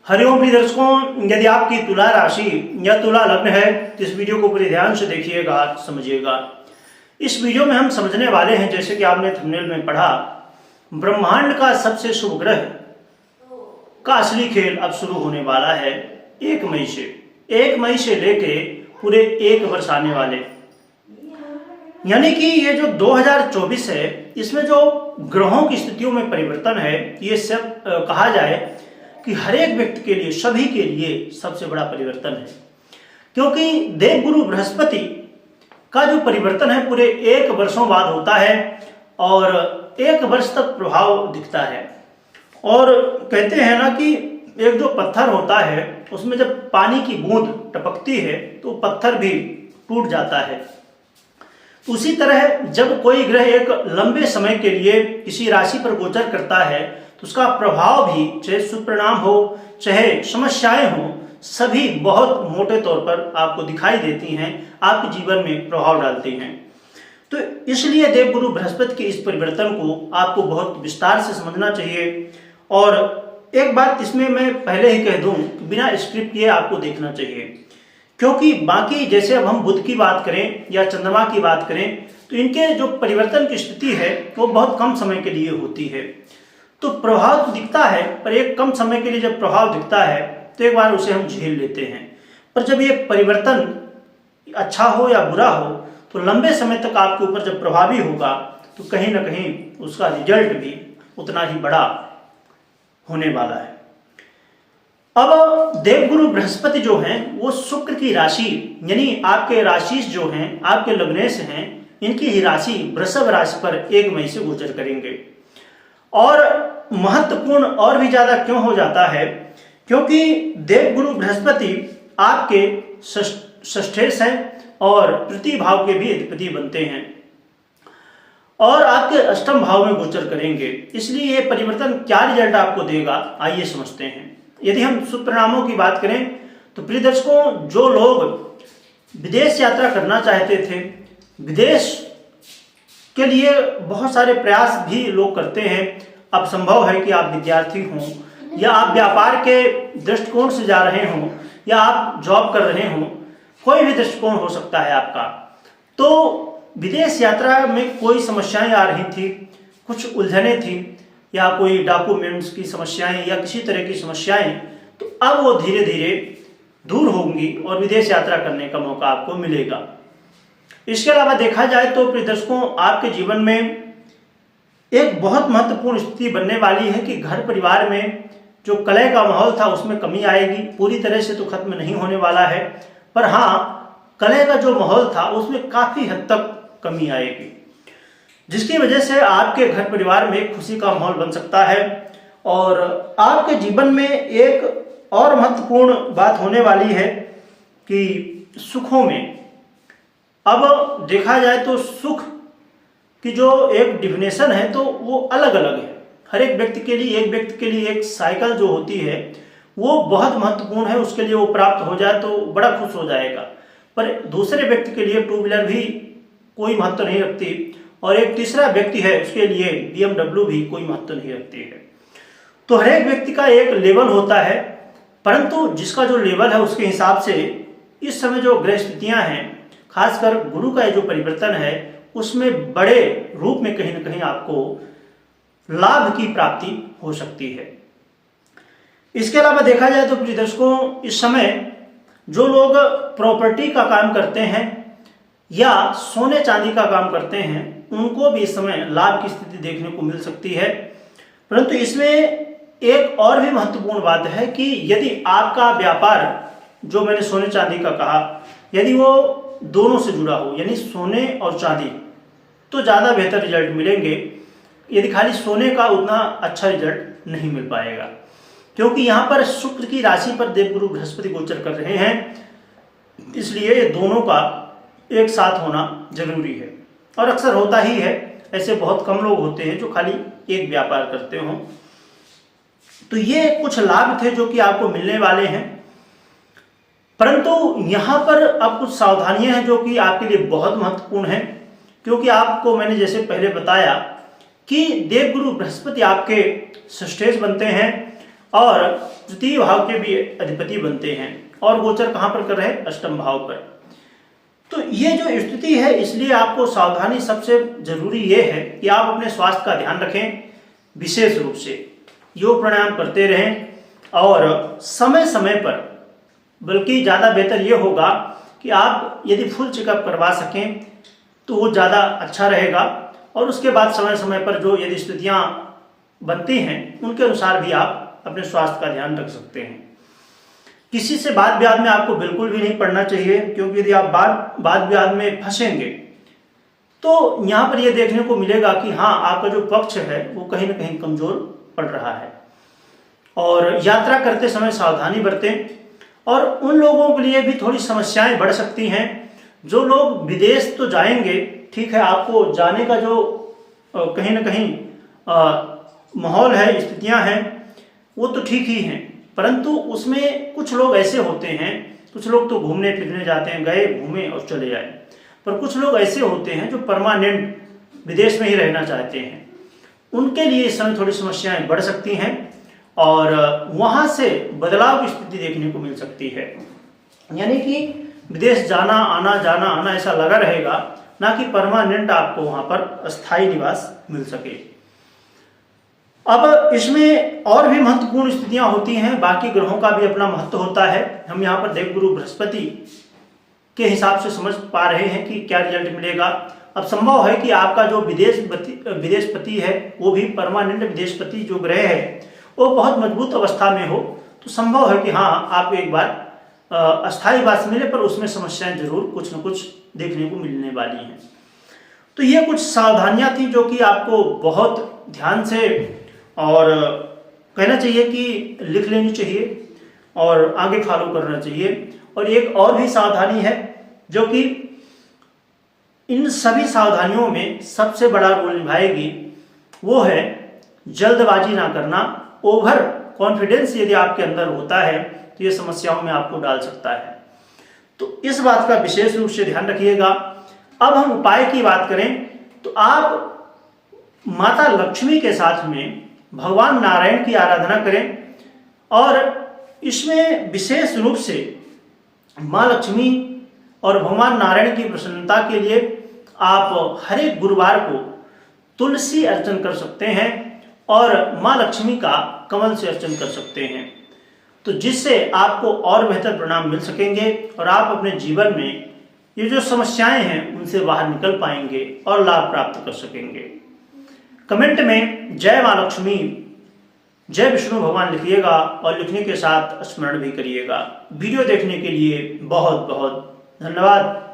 हरिओम प्रिय दर्शकों, यदि आपकी तुला राशि या तुला लग्न है तो इस वीडियो को पूरे ध्यान से देखिएगा, समझिएगा। इस वीडियो में हम समझने वाले हैं, जैसे कि आपने थंबनेल में पढ़ा, ब्रह्मांड का सबसे शुभ ग्रह का असली खेल अब शुरू होने वाला है 1 मई से। 1 मई से लेके पूरे 1 वर्ष आने वाले, यानी कि ये जो 2024 है, इसमें जो ग्रहों की स्थितियों में परिवर्तन है, ये सब कहा जाए कि हर एक व्यक्ति के लिए, सभी के लिए सबसे बड़ा परिवर्तन है। क्योंकि देवगुरु बृहस्पति का जो परिवर्तन है पूरे 1 वर्षों बाद होता है और 1 वर्ष तक प्रभाव दिखता है। और कहते हैं ना कि एक जो पत्थर होता है उसमें जब पानी की बूंद टपकती है तो पत्थर भी टूट जाता है। उसी तरह जब कोई ग्रह एक लंबे समय के लिए किसी राशि पर गोचर करता है तो उसका प्रभाव भी, चाहे शुभ परिणाम हो चाहे समस्याएं हो, सभी बहुत मोटे तौर पर आपको दिखाई देती हैं, आपके जीवन में प्रभाव डालती हैं। तो इसलिए देवगुरु बृहस्पति के इस परिवर्तन को आपको बहुत विस्तार से समझना चाहिए। और एक बात इसमें मैं पहले ही कह दूं, बिना स्क्रिप्ट किए आपको देखना चाहिए, क्योंकि बाकी जैसे अब हम बुध की बात करें या चंद्रमा की बात करें तो इनके जो परिवर्तन की स्थिति है वो बहुत कम समय के लिए होती है। तो प्रभाव तो दिखता है, पर एक कम समय के लिए जब प्रभाव दिखता है तो एक बार उसे हम झेल लेते हैं। पर जब ये परिवर्तन अच्छा हो या बुरा हो तो लंबे समय तक आपके ऊपर जब प्रभावी होगा तो कहीं ना कहीं उसका रिजल्ट भी उतना ही बड़ा होने वाला है। अब देवगुरु बृहस्पति जो हैं वो शुक्र की राशि, यानी आपके राशि जो हैं, आपके लग्नेश हैं, इनकी ही राशि वृषभ राशि पर 1 मई से गोचर करेंगे। और महत्वपूर्ण और भी ज्यादा क्यों हो जाता है, क्योंकि देवगुरु बृहस्पति आपके षष्ठेश हैं और तृतीय भाव के भी अधिपति बनते हैं और आपके अष्टम भाव में गोचर करेंगे। इसलिए ये परिवर्तन क्या रिजल्ट आपको देगा, आइए समझते हैं। यदि हम शुभ परिणामों की बात करें तो प्रिय दर्शकों, जो लोग विदेश यात्रा करना चाहते थे, विदेश के लिए बहुत सारे प्रयास भी लोग करते हैं। अब संभव है कि आप विद्यार्थी हों या आप व्यापार के दृष्टिकोण से जा रहे हों या आप जॉब कर रहे हों, कोई भी दृष्टिकोण हो सकता है आपका। तो विदेश यात्रा में कोई समस्याएं आ रही थी, कुछ उलझने थी या कोई डॉक्यूमेंट्स की समस्याएं या किसी तरह की समस्याएं, तो अब वो धीरे धीरे दूर होंगी और विदेश यात्रा करने का मौका आपको मिलेगा। इसके अलावा देखा जाए तो प्रिय दर्शकों, आपके जीवन में एक बहुत महत्वपूर्ण स्थिति बनने वाली है कि घर परिवार में जो कलह का माहौल था उसमें कमी आएगी। पूरी तरह से तो खत्म नहीं होने वाला है, पर हाँ, कलह का जो माहौल था उसमें काफी हद तक कमी आएगी, जिसकी वजह से आपके घर परिवार में खुशी का माहौल बन सकता है। और आपके जीवन में एक और महत्वपूर्ण बात होने वाली है कि सुखों में, अब देखा जाए तो सुख की जो एक डिफिनेशन है तो वो अलग अलग है। हर एक व्यक्ति के लिए, एक व्यक्ति के लिए एक साइकिल जो होती है वो बहुत महत्वपूर्ण है, उसके लिए वो प्राप्त हो जाए तो बड़ा खुश हो जाएगा। पर दूसरे व्यक्ति के लिए 2 व्हीलर भी कोई महत्व नहीं रखती और एक तीसरा व्यक्ति है उसके लिए BMW भी कोई महत्व नहीं रखती है। तो हर एक व्यक्ति का एक लेवल होता है, परंतु जिसका जो लेवल है उसके हिसाब से इस समय जो ग्रह स्थितियां हैं, खासकर गुरु का जो परिवर्तन है, उसमें बड़े रूप में कहीं ना कहीं आपको लाभ की प्राप्ति हो सकती है। इसके अलावा देखा जाए तो प्रिय दर्शकों, इस समय जो लोग प्रॉपर्टी का काम करते हैं या सोने चांदी का काम करते हैं, उनको भी इस समय लाभ की स्थिति देखने को मिल सकती है। परंतु इसमें एक और भी महत्वपूर्ण बात है कि यदि आपका व्यापार, जो मैंने सोने चांदी का कहा, यदि वो दोनों से जुड़ा हो, यानी सोने और चांदी, तो ज़्यादा बेहतर रिजल्ट मिलेंगे। यदि खाली सोने का, उतना अच्छा रिजल्ट नहीं मिल पाएगा, क्योंकि यहाँ पर शुक्र की राशि पर देवगुरु बृहस्पति गोचर कर रहे हैं, इसलिए ये दोनों का एक साथ होना जरूरी है। और अक्सर होता ही है, ऐसे बहुत कम लोग होते हैं जो खाली एक व्यापार करते हों। तो ये कुछ लाभ थे जो कि आपको मिलने वाले हैं, परंतु यहाँ पर अब कुछ सावधानियां हैं जो कि आपके लिए बहुत महत्वपूर्ण है। क्योंकि आपको मैंने जैसे पहले बताया कि देवगुरु बृहस्पति आपके षष्ठेश बनते हैं और तृतीय भाव के भी अधिपति बनते हैं, और गोचर कहाँ पर कर रहे हैं? अष्टम भाव पर। तो ये जो स्थिति है, इसलिए आपको सावधानी सबसे जरूरी ये है कि आप अपने स्वास्थ्य का ध्यान रखें, विशेष रूप से योग प्राणायाम करते रहें, और समय समय पर, बल्कि ज़्यादा बेहतर ये होगा कि आप यदि फुल चेकअप करवा सकें तो वो ज़्यादा अच्छा रहेगा, और उसके बाद समय समय पर जो यदि स्थितियाँ बनती हैं उनके अनुसार भी आप अपने स्वास्थ्य का ध्यान रख सकते हैं। किसी से वाद विवाद में आपको बिल्कुल भी नहीं पड़ना चाहिए, क्योंकि यदि आप वाद विवाद में फंसेंगे तो यहाँ पर यह देखने को मिलेगा कि हाँ, आपका जो पक्ष है वो कहीं ना कहीं कमजोर पड़ रहा है। और यात्रा करते समय सावधानी बरतें, और उन लोगों के लिए भी थोड़ी समस्याएं बढ़ सकती हैं जो लोग विदेश तो जाएंगे, ठीक है, आपको जाने का जो कहीं ना कहीं माहौल है, स्थितियां हैं, वो तो ठीक ही हैं, परंतु उसमें कुछ लोग ऐसे होते हैं, कुछ लोग तो घूमने फिरने जाते हैं, गए घूमे और चले आए, पर कुछ लोग ऐसे होते हैं जो परमानेंट विदेश में ही रहना चाहते हैं। उनके लिए इस समय थोड़ी समस्याएं बढ़ सकती हैं, और वहां से बदलाव की स्थिति देखने को मिल सकती है। यानी कि विदेश जाना आना ऐसा लगा रहेगा, ना कि परमानेंट आपको वहां पर स्थायी निवास मिल सके। अब इसमें और भी महत्वपूर्ण स्थितियां होती हैं, बाकी ग्रहों का भी अपना महत्व होता है। हम यहाँ पर देवगुरु बृहस्पति के हिसाब से समझ पा रहे हैं कि क्या रिजल्ट मिलेगा। अब संभव है कि आपका जो विदेशपति है वो भी परमानेंट विदेशपति जो ग्रह है वो बहुत मजबूत अवस्था में हो, तो संभव है कि हाँ, आपको एक बार अस्थायी वास मिले, पर उसमें समस्याएं जरूर कुछ न कुछ देखने को मिलने वाली हैं। तो ये कुछ सावधानियां थी जो कि आपको बहुत ध्यान से और कहना चाहिए कि लिख लेनी चाहिए और आगे फॉलो करना चाहिए। और एक और भी सावधानी है जो कि इन सभी सावधानियों में सबसे बड़ा रोल निभाएगी, वो है जल्दबाजी ना करना। ओवर कॉन्फिडेंस यदि आपके अंदर होता है तो ये समस्याओं में आपको डाल सकता है, तो इस बात का विशेष रूप से ध्यान रखिएगा। अब हम उपाय की बात करें तो आप माता लक्ष्मी के साथ में भगवान नारायण की आराधना करें, और इसमें विशेष रूप से माँ लक्ष्मी और भगवान नारायण की प्रसन्नता के लिए आप हर एक गुरुवार को तुलसी अर्चन कर सकते हैं और माँ लक्ष्मी का कमल से अर्चन कर सकते हैं, तो जिससे आपको और बेहतर परिणाम मिल सकेंगे और आप अपने जीवन में ये जो समस्याएं हैं उनसे बाहर निकल पाएंगे और लाभ प्राप्त कर सकेंगे। कमेंट में जय माँ लक्ष्मी, जय विष्णु भगवान लिखिएगा, और लिखने के साथ स्मरण भी करिएगा। वीडियो देखने के लिए बहुत बहुत धन्यवाद।